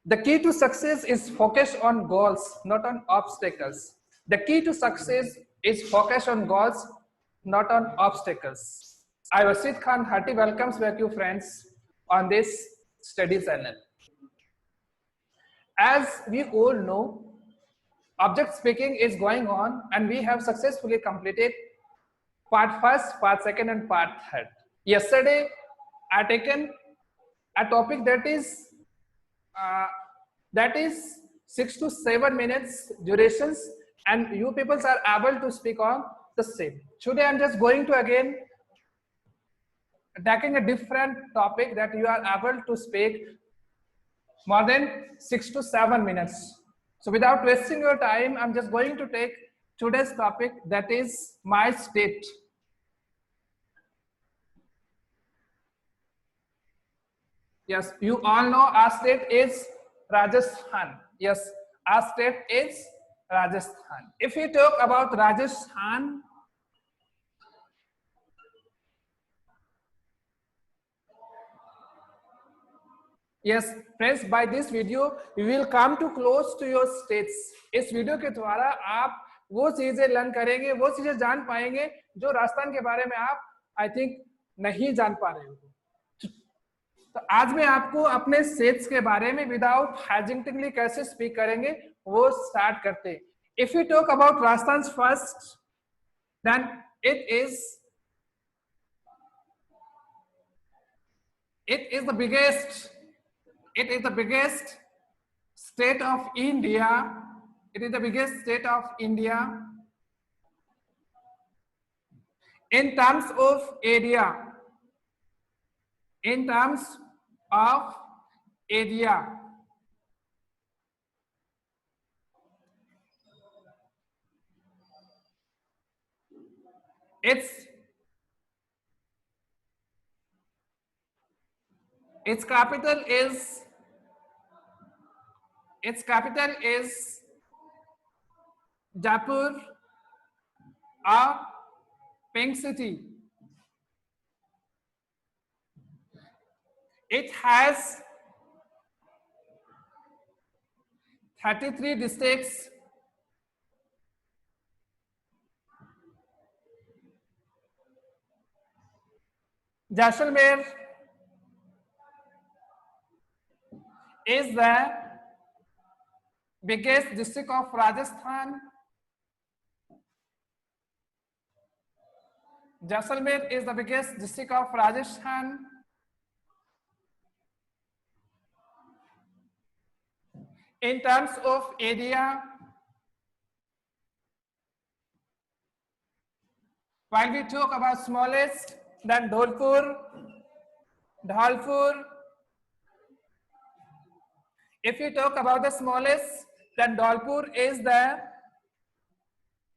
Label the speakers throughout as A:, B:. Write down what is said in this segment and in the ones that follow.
A: The key to success is focus on goals, not on obstacles. The key to success is focus on goals, not on obstacles. I, Wasid Khan, hearty welcomes back you friends on this study channel. As we all know, object speaking is going on and we have successfully completed part first, part second and part third. Yesterday, I taken a topic that is 6 to 7 minutes durations and you people are able to speak on the same. Today I'm just going to again tackling a different topic that you are able to speak more than 6 to 7 minutes. So without wasting your time, I'm just going to take today's topic, that is my state. Yes, you all know our state is Rajasthan. Yes, our state is Rajasthan. If we talk about Rajasthan, yes friends, by this video we will come to close to your states. इस video के द्वारा आप वो चीजें learn करेंगे, वो चीजें जान पाएंगे जो राजस्थान के बारे में आप आई थिंक नहीं जान पा रहे हो. तो आज मैं आपको अपने स्टेट्स के बारे में विदाउट हेजिटेटिंगली कैसे स्पीक करेंगे वो स्टार्ट करते हैं. If you talk about Rajasthan first, then it is the biggest state of India. It is the biggest state of India in terms of area. In terms of area, its capital is Jaipur, a pink city. It has 33 districts. Jaisalmer is the biggest district of Rajasthan. Jaisalmer is the biggest district of Rajasthan. In terms of area, while we talk about smallest, then Dholpur. If you talk about the smallest, then Dholpur is the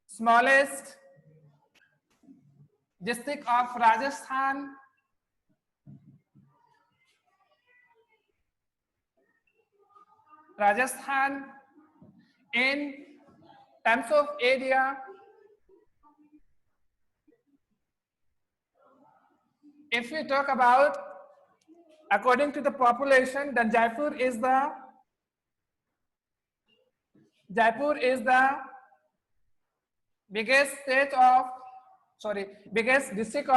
A: smallest district of Rajasthan. In terms of area, if we talk about according to the population, then Jaipur is the biggest district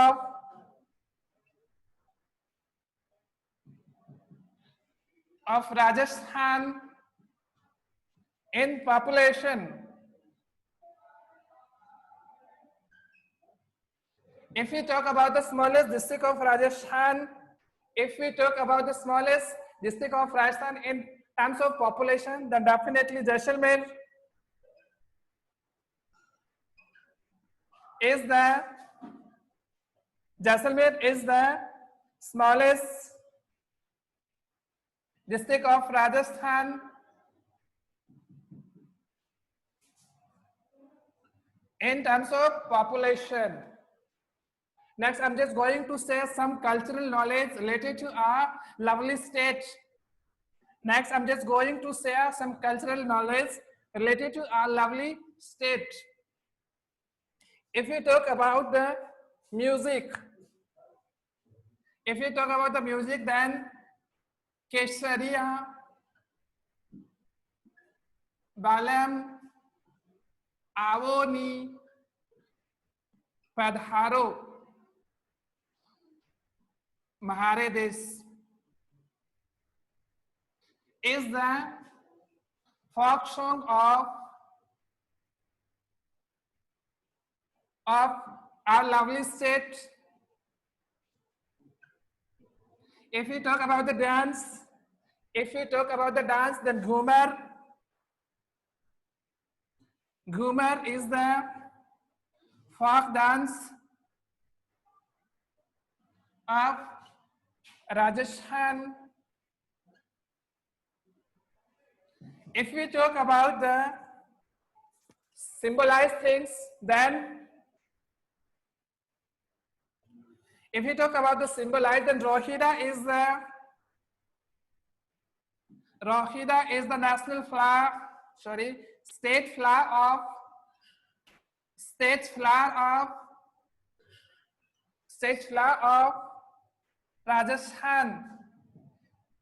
A: of Rajasthan in population. If we talk about the smallest district of Rajasthan, in terms of population, then definitely Jaisalmer is the smallest district of Rajasthan. In terms of population. Next, I'm just going to share some cultural knowledge related to our lovely state. If we talk about the music, then Kesariya Balam Avoni Padharo Mahare Des is the folk song of our lovely state. If we talk about the dance, then Ghumar is the folk dance of Rajasthan. If we talk about the symbolized things, then Rohida is the national flower, state flower of Rajasthan.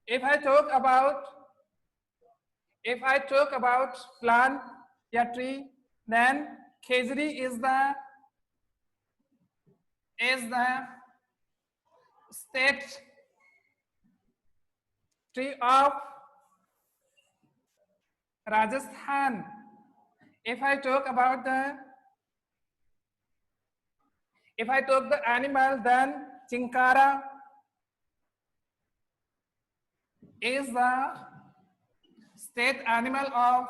A: If I talk about plant या tree, then khejri is the state tree of Rajasthan. If I talk the animal, then chinkara is the state animal of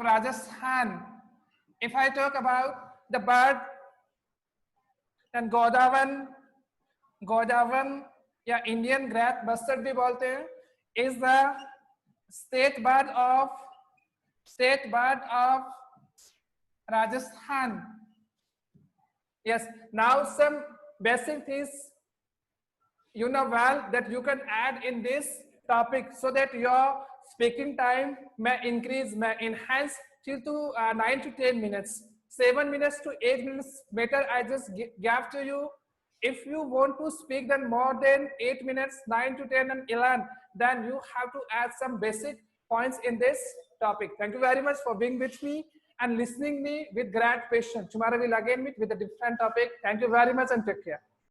A: Rajasthan. If I talk about the bird, then Godawan या Indian grass bustard भी बोलते हैं, is the state bird of Rajasthan. Yes, now some basic things you know well that you can add in this topic so that your speaking time may enhance till to 9 to 10 minutes. 7 minutes to 8 minutes better I just gave to you. If you want to speak then more than 8 minutes, 9 to 10 and 11, then you have to add some basic points in this topic. Thank you very much for being with me and listening me with great patience. Tomorrow we'll again meet with a different topic. Thank you very much and take care.